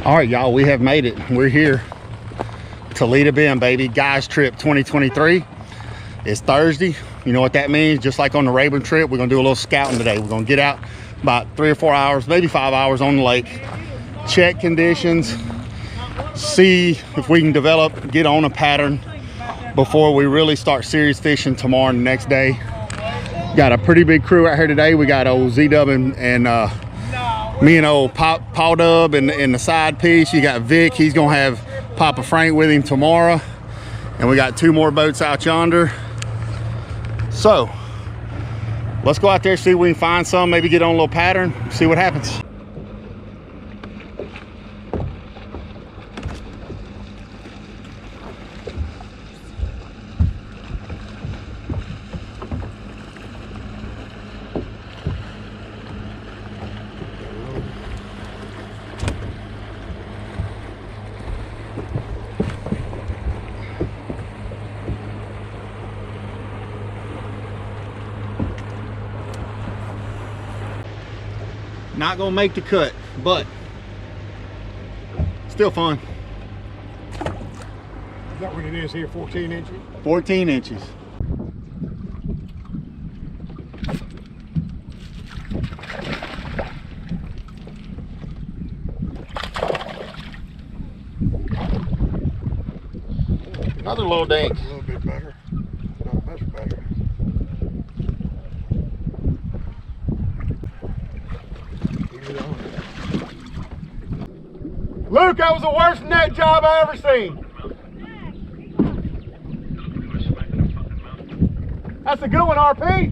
All right, y'all, we have made it. We're here. Toledo Bend, baby. Guys trip 2023. It's Thursday. You know what that means? Just like on the Raven trip, we're gonna do a little scouting today. We're gonna get out about 3 or 4 hours, maybe 5 hours on the lake, check conditions, see if we can develop, get on a pattern before we really start serious fishing tomorrow and the next day. Got a pretty big crew out here today. We got old Z-Dub and me and old Paul Dub in the side piece. You got Vic, he's gonna have Papa Frank with him tomorrow. And we got 2 more boats out yonder. So, let's go out there, see if we can find some, maybe get on a little pattern, see what happens. Not gonna make the cut, but still fun. Is that what it is here, 14 inches? 14 inches. Another little dink. A little bit better. Not much better. Luke, that was the worst net job I ever seen. That's a good one, RP.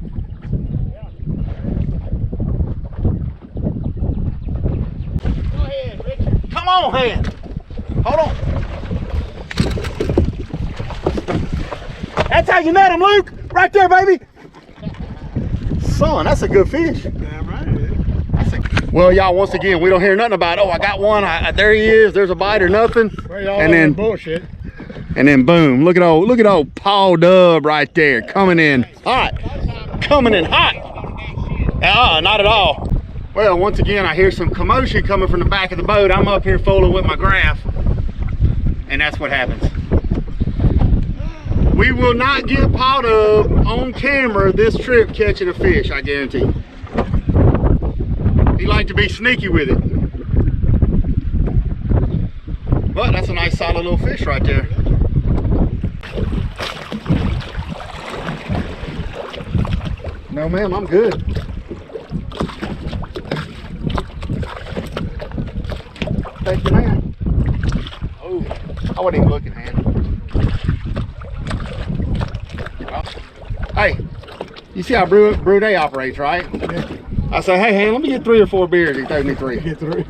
Go ahead, Richard. Come on, hand. Hold on. That's how you met him, Luke. Right there, baby. Son, that's a good fish. Damn right it is. Well, y'all, once again, we don't hear nothing about, oh, I got one, there he is, there's a bite or nothing. Well, and then bullshit. And then boom, look at old Paul Dub right there, coming in hot. Coming in hot. Not at all. Well, once again, I hear some commotion coming from the back of the boat. I'm up here fooling with my graph, and that's what happens. We will not get Paul Dub on camera this trip catching a fish, I guarantee. He liked to be sneaky with it. But that's a nice solid little fish right there. No ma'am, I'm good. Thank you, man. Oh, I wasn't even looking, man. Hey, you see how Brunei operates, right? Yeah. I say, hey, hand, let me get 3 or 4 beers. He throws me 3. Get 3.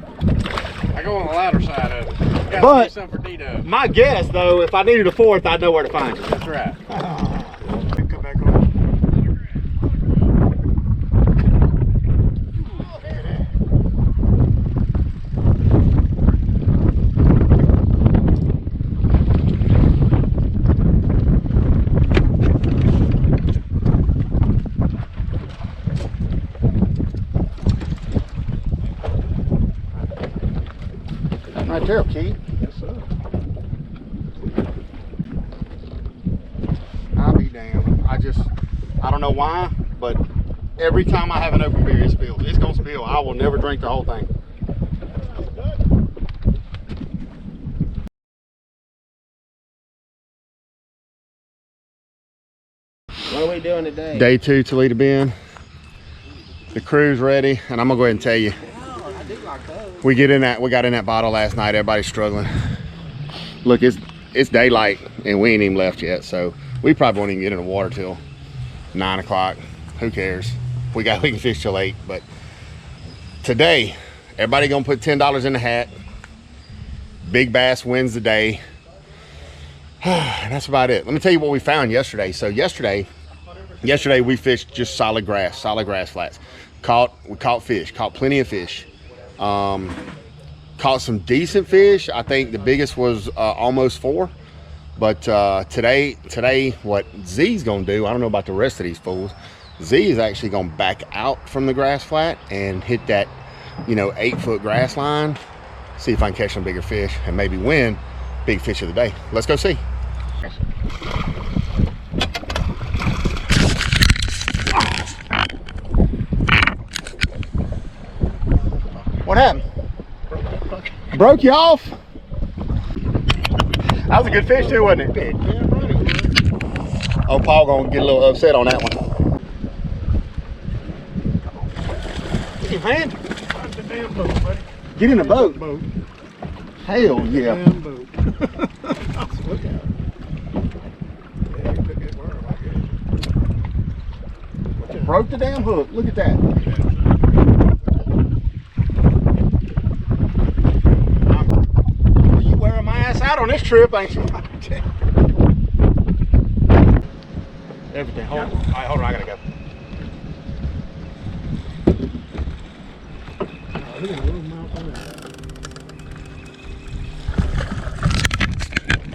I go on the louder side of it. Gotta But do something for D-Dub. my guess, though, if I needed a 4th, I'd know where to find you. That's right. Come back on. Right there, Keith. Yes, sir. I'll be damned. I don't know why, but every time I have an open beer, it spills. It's gonna spill. I will never drink the whole thing. What are we doing today? Day 2, Toledo Bend. The crew's ready, and I'm gonna go ahead and tell you. We got in that bottle last night. Everybody's struggling. Look, it's daylight and we ain't even left yet, so we probably won't even get in the water till 9 o'clock. Who cares? We can fish till 8. But today, everybody gonna put $10 in the hat. Big bass wins the day. And that's about it. Let me tell you what we found yesterday. So yesterday we fished just solid grass flats. We caught fish, caught plenty of fish. Caught some decent fish. I think the biggest was almost 4. But today, what Z's gonna do, I don't know about the rest of these fools. Z is actually gonna back out from the grass flat and hit that, 8-foot grass line see if I can catch some bigger fish and maybe win big fish of the day. Let's go see. What happened? Broke you off? That was a good fish too, wasn't it? Oh, Paul gonna get a little upset on that one. Get your hand. The damn boat, buddy. Get in the boat. Boat. Hell yeah. Damn boat. Look at it. Yeah, you took that worm, I guess. Broke the damn hook. Look at that. You wearing my ass out on this trip, ain't you? Everything. Hold on. All right, hold on. I gotta go. Oh, look at the little mouth on that.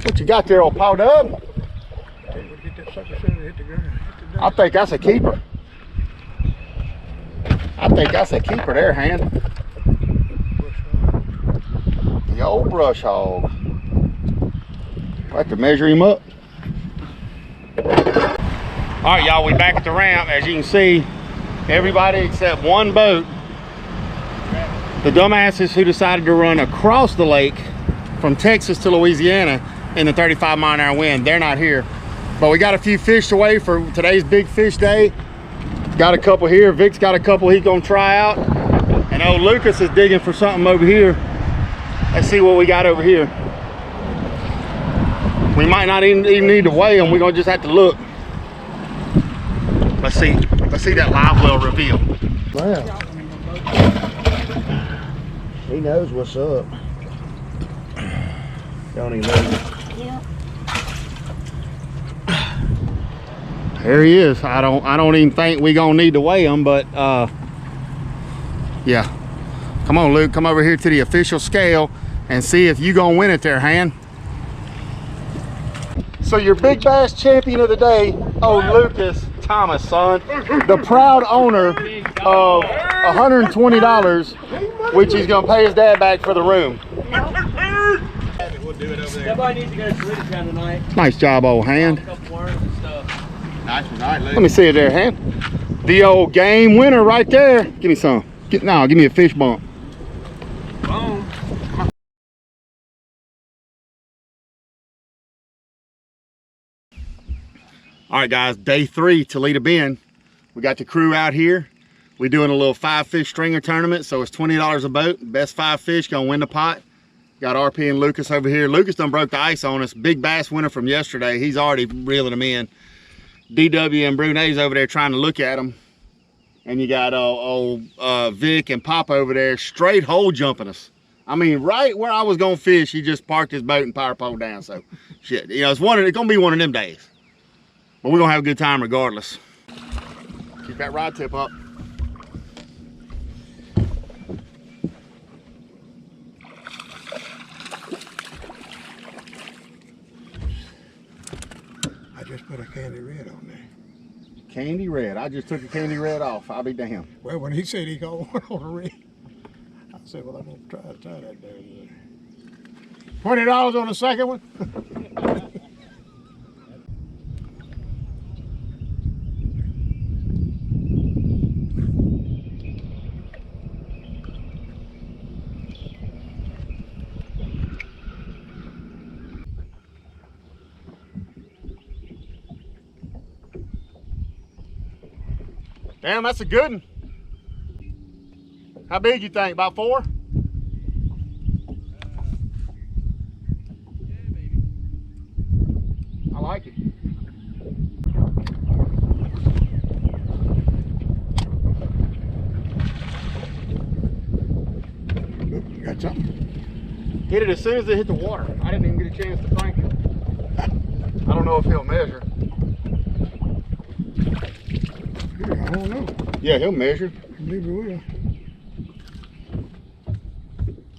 What you got there, old Paul Dub? Hey, we'll get that sucker soon and hit the ground. Hit the I think that's a keeper. I think that's a keeper there, hand. The old brush hog. We'll have to measure him up. All right, y'all, we back at the ramp. As you can see, everybody except one boat. The dumbasses who decided to run across the lake from Texas to Louisiana in the 35-mile-an-hour wind, they're not here. But we got a few fish away for today's big fish day. Got a couple here. Vic's got a couple he's gonna try out. And old Lucas is digging for something over here. Let's see what we got over here. We might not even need to weigh them. We're gonna just have to look. Let's see that live well reveal. Wow. He knows what's up. Don't he, Lady? Yeah. There he is. I don't even think we gonna need to weigh him, but yeah. Come on, Luke, come over here to the official scale and see if you gonna win it there, Han. So your big bass champion of the day, old Lucas Thomas, son, the proud owner of $120, which he's gonna pay his dad back for the room. We'll do it over there. Somebody needs to go to Toledo Bend tonight. Nice job, old Han. A couple worms and stuff. Nice one, all right, Luke. Let me see it there, Han. The old game winner right there. Give me some. Give me a fish bump. Boom. All right, guys, day 3, Toledo Bend. We got the crew out here. We're doing a little 5-fish stringer tournament, so it's $20 a boat. Best 5 fish gonna win the pot. Got RP and Lucas over here. Lucas done broke the ice on us. Big bass winner from yesterday. He's already reeling them in. DW and Brunei's over there trying to look at them. And you got old Vic and Pop over there straight hole jumping us. I mean, right where I was gonna fish, he just parked his boat and power pole down. So, shit, you know, it's gonna be one of them days. But we're gonna have a good time regardless. Keep that rod tip up. I just put a candy red on there. Candy red. I just took the candy red off. I'll be damned. Well, when he said he got one on the red, I said, well, I'm going to try that there. $20 on the second one? Damn, that's a good one. How big you think? About 4? I like it. Look, got something. Hit it as soon as it hit the water. I didn't even get a chance to crank it. I don't know if he'll measure. I don't know. Yeah, he'll measure. Maybe we will.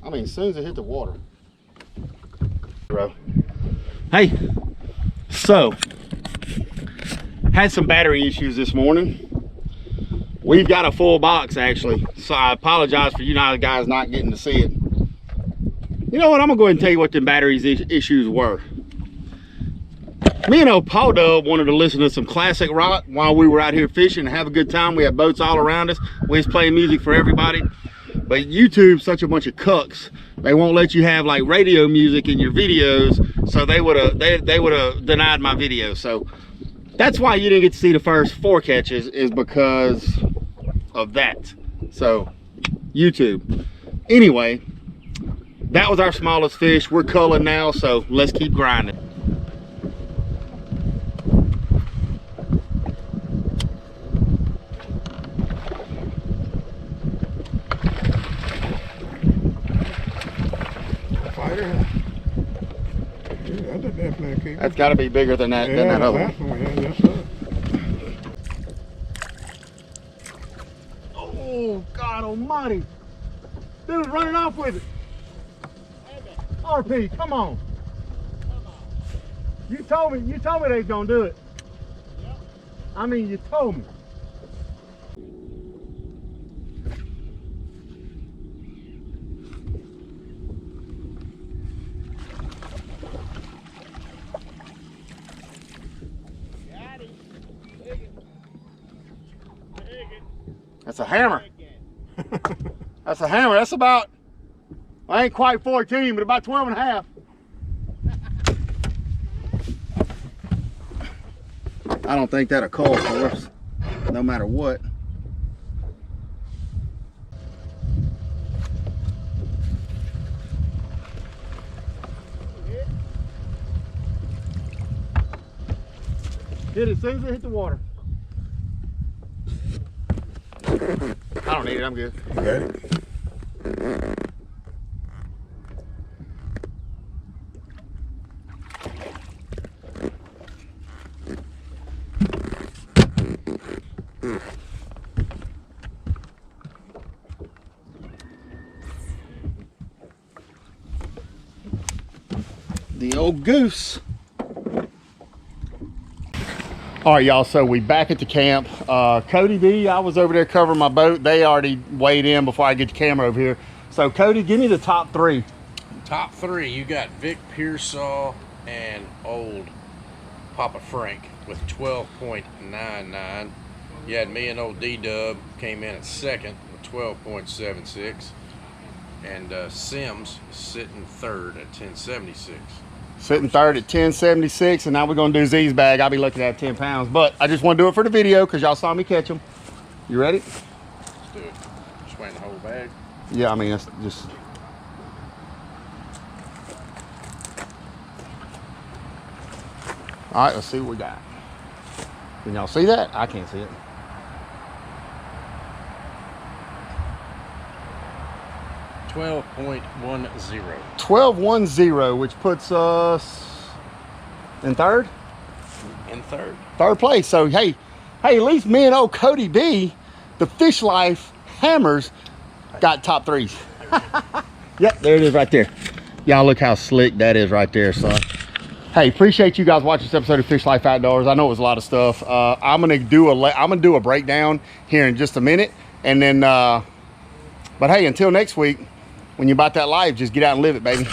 I mean, as soon as it hit the water. Hey, so, had some battery issues this morning. We've got a full box actually, so I apologize for you guys not getting to see it. You know what? I'm gonna go ahead and tell you what the batteries issues were. Me and old Paul Dub wanted to listen to some classic rock while we were out here fishing and have a good time. We had boats all around us. We was playing music for everybody. But YouTube's such a bunch of cucks. They won't let you have like radio music in your videos. So they would have denied my video. So that's why you didn't get to see the first 4 catches, is because of that. So YouTube. Anyway, that was our smallest fish. We're culling now, so let's keep grinding. Fighter. Yeah, that's definitely a keeper. That's got to be bigger than that, than that other one. Yeah, yes, sir. Oh, God almighty. Dude, running off with it. RP, come on. You told me they was gonna do it. Yep. I mean, you told me. That's a hammer. That's a hammer. That's about, I ain't quite 14, but about 12 and a half. I don't think that'll call for us, no matter what. Hit it as soon as it hit the water. I don't need it, I'm good. Got it. The old goose. All right, y'all, so we back at the camp. Cody B, I was over there covering my boat. They already weighed in before I get the camera over here. So Cody, give me the top 3. Top 3, you got Vic Pearsall and old Papa Frank with 12.99. You had me and old D-Dub came in at second with 12.76. And Sims sitting third at 10.76. Sitting third at 10.76, and now we're gonna do Z's bag. I'll be looking at 10 pounds, but I just want to do it for the video because y'all saw me catch them. You ready? Let's do it. Just weighing the whole bag. Yeah, I mean, that's just. All right, let's see what we got. Can y'all see that? I can't see it. 12.10. 12.10, which puts us in third? In third. Third place. So, hey, at least me and old Cody B, the Fish Lyfe Hammers, got top 3s. Yep, there it is right there. Y'all look how slick that is right there, son. Hey, appreciate you guys watching this episode of Fish Lyfe Outdoors. I know it was a lot of stuff. I'm gonna do a breakdown here in just a minute, and then but hey, until next week, when you bite that life, just get out and live it, baby.